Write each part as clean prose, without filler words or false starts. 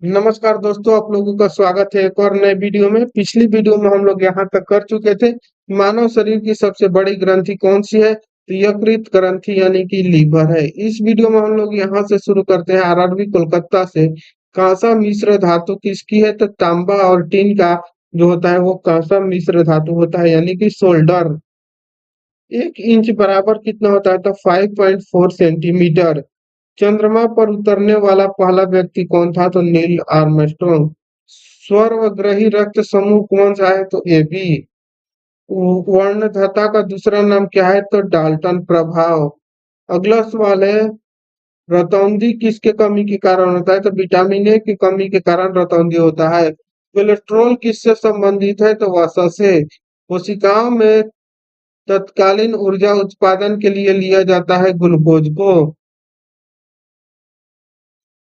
नमस्कार दोस्तों, आप लोगों का स्वागत है एक और नए वीडियो में। पिछली वीडियो में हम लोग यहाँ तक कर चुके थे मानव शरीर की सबसे बड़ी ग्रंथि कौन सी है, तो यकृत ग्रंथि यानी कि लीवर है। इस वीडियो में हम लोग यहाँ से शुरू करते हैं आरआरबी कोलकाता से। कांसा मिश्र धातु किसकी है, तो तांबा और टीन का जो होता है वो कांसा मिश्र धातु होता है यानी कि सोल्डर। 1 इंच बराबर कितना होता है, तो 5.4 सेंटीमीटर। चंद्रमा पर उतरने वाला पहला व्यक्ति कौन था, तो नील आर्मस्ट्रॉन्ग। स्वर्वग्रही रक्त समूह कौन सा है, तो एबी। वर्णधता का दूसरा नाम क्या है, तो डाल्टन प्रभाव। अगला सवाल है, रतौंधी किसके कमी के कारण होता है, तो विटामिन ए की कमी के कारण रतौंधी होता है। कोलेस्ट्रॉल किससे संबंधित है, तो वसा से। कोशिकाओं में तत्कालीन ऊर्जा उत्पादन के लिए लिया जाता है ग्लूकोज को।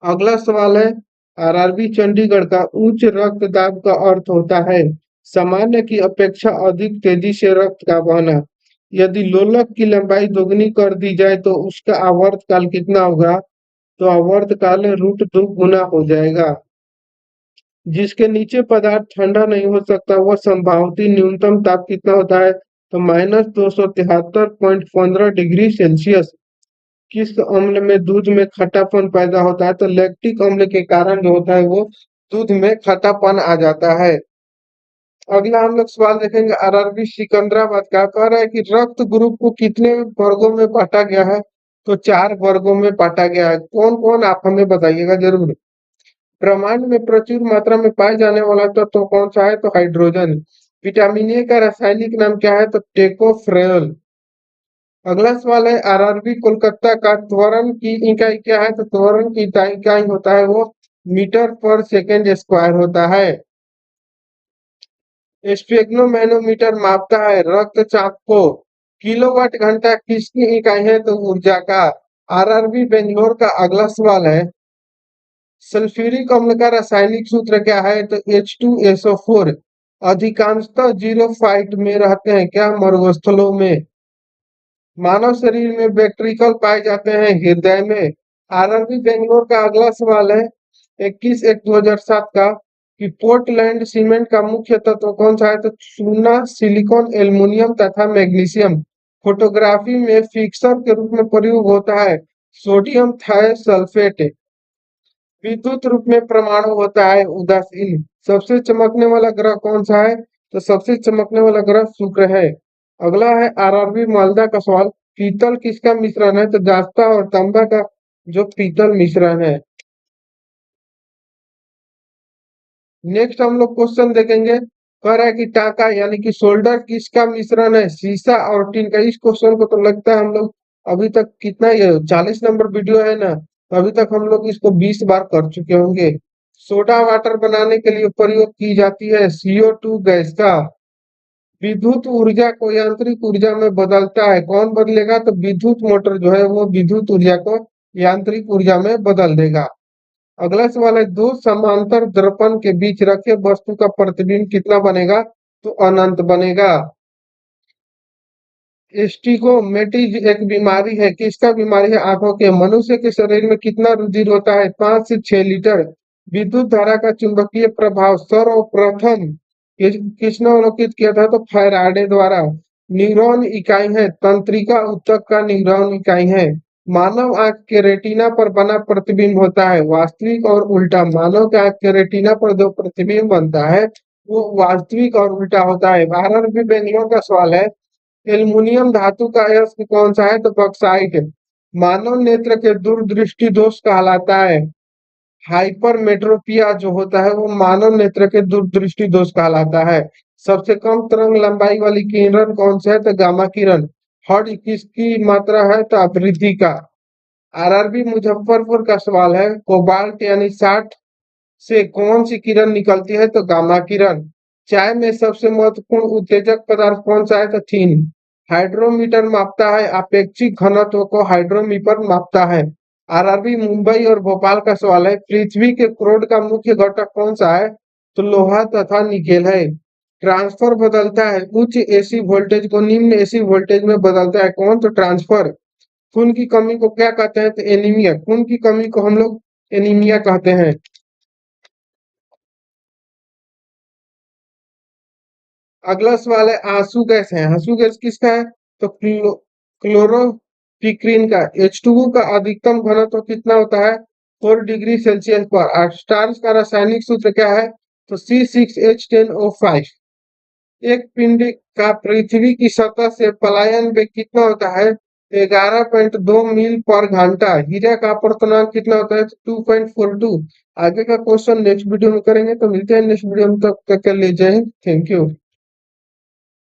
अगला सवाल है, आरआरबी चंडीगढ़ का उच्च रक्तदाब का अर्थ होता है सामान्य की अपेक्षा अधिक तेजी से रक्त का बहना। यदि लोलक की लंबाई दोगुनी कर दी जाए तो उसका आवर्तकाल कितना होगा, तो आवर्तकाल √2 गुना हो जाएगा। जिसके नीचे पदार्थ ठंडा नहीं हो सकता वह संभावित न्यूनतम ताप कितना होता है, तो -273.15 डिग्री सेल्सियस। किस अम्ल में दूध में खट्टापन पैदा होता है, तो लैक्टिक अम्ल के कारण जो होता है वो दूध में खट्टापन आ जाता है। अगला हम लोग सवाल देखेंगे आरआरबी सिकंदराबाद का। कह रहा है कि रक्त ग्रुप को कितने वर्गों में बांटा गया है, तो 4 वर्गों में बांटा गया है। कौन कौन, आप हमें बताइएगा जरूर। ब्रह्मांड में प्रचुर मात्रा में पाए जाने वाला तत्व कौन सा है, तो हाइड्रोजन। विटामिन ए का रासायनिक नाम क्या है, तो टेकोफ्रेल। अगला सवाल है, आरआरबी कोलकाता का त्वरण की इकाई क्या है, तो त्वरण की इकाई होता है वो मीटर पर सेकेंड स्क्वायर होता है। स्फेग्नोमैनोमीटर मापता है रक्तचाप को। किलोवाट घंटा किसकी इकाई है, तो ऊर्जा का। आरआरबी बेंगलोर का अगला सवाल है, सल्फ्यूरिक अम्ल का रासायनिक सूत्र क्या है, तो H2SO4। अधिकांशतः जीरो फाइट में रहते हैं क्या, मरुस्थलों में। मानव शरीर में वेंट्रिकल पाए जाते हैं हृदय में। आरआरबी बेंगलोर का अगला सवाल है 21/1/2007 का, कि पोर्टलैंड सीमेंट का मुख्य तत्व कौन सा है, तो चूना, सिलिकॉन, एल्युमिनियम तथा मैग्नीशियम। फोटोग्राफी में फिक्सर के रूप में प्रयोग होता है सोडियम थायोसल्फेट। विद्युत रूप में परमाणु होता है उदासीन। सबसे चमकने वाला ग्रह कौन सा है, तो सबसे चमकने वाला ग्रह शुक्र है। अगला है आरआरबी मालदा का सवाल, पीतल किसका मिश्रण है, तो जास्ता और तांबा का जो पीतल मिश्रण है। नेक्स्ट हम लोग क्वेश्चन देखेंगे। कह रहा है कि टाका यानी कि शोल्डर किसका मिश्रण है, शीशा और टीन का। इस क्वेश्चन को तो लगता है हम लोग अभी तक कितना, ये 40 नंबर वीडियो है ना, तो अभी तक हम लोग इसको 20 बार कर चुके होंगे। सोडा वाटर बनाने के लिए प्रयोग की जाती है CO2 गैस का। विद्युत ऊर्जा को यांत्रिक ऊर्जा में बदलता है कौन बदलेगा, तो विद्युत मोटर जो है वो विद्युत ऊर्जा को यांत्रिक ऊर्जा में बदल देगा। अगला सवाल है, दो समांतर दर्पण के बीच रखे वस्तु का प्रतिबिंब कितना बनेगा, तो अनंत बनेगा। एस्टिगोमेटिज एक बीमारी है, किसका बीमारी है, आंखों के। मनुष्य के शरीर में कितना रुधिर होता है, 5 से 6 लीटर। विद्युत धारा का चुंबकीय प्रभाव सर्वप्रथम किसने अवलोकित किया था, तो फैराडे द्वारा। न्यूरॉन इकाई है तंत्रिका ऊतक का न्यूरॉन इकाई है। मानव आंख के रेटिना पर बना प्रतिबिंब होता है वास्तविक और उल्टा। मानव के आंख के रेटिना पर जो प्रतिबिंब बनता है वो वास्तविक और उल्टा होता है। आरआरबी बेंगलोर का सवाल है, एल्युमिनियम धातु का अयस्क कौन सा है, तो बॉक्साइट। मानव नेत्र के दूरदृष्टि दोष कहलाता है हाइपरमेट्रोपिया जो होता है वो मानव नेत्र के दूरदृष्टि दोष कहलाता है। सबसे कम तरंग लंबाई वाली किरण कौन सा है, तो गामा किरण। हर्ट्ज किसकी मात्रा है, तो आवृत्ति का। आरआरबी मुजफ्फरपुर का सवाल है, कोबाल्ट यानी 60 से कौन सी किरण निकलती है, तो गामा किरण। चाय में सबसे महत्वपूर्ण उत्तेजक पदार्थ कौन सा है, तो थीन। हाइड्रोमीटर मापता है अपेक्षिक घनत्व को, हाइड्रोमीटर मापता है। आरआरबी मुंबई और भोपाल का सवाल है, पृथ्वी के क्रोड का मुख्य घटक कौन सा है, तो लोहा तथा निकेल है। ट्रांसफर बदलता है उच्च एसी वोल्टेज को निम्न एसी वोल्टेज में बदलता है कौन, तो ट्रांसफर। खून की कमी को क्या कहते हैं, तो एनीमिया। खून की कमी को हम लोग एनीमिया कहते हैं। अगला सवाल है आंसू गैस है, आंसू गैस किसका है? तो क्लोरोफिक्रीन का। H2O का अधिकतम घनत्व कितना होता है? 4 डिग्री सेल्सियस पर। और स्टार्च का रासायनिक सूत्र क्या है? तो C6H10O5। एक पिंड का पृथ्वी की सतह से पलायन वेग कितना होता है? 11.2 मील पर घंटा। हीरा का अपवर्तनांक कितना होता है? 2.42। आगे का क्वेश्चन नेक्स्ट वीडियो में करेंगे, तो मिलते हैं नेक्स्ट वीडियो में, तब तक के लिए जय हिंद, थैंक यू।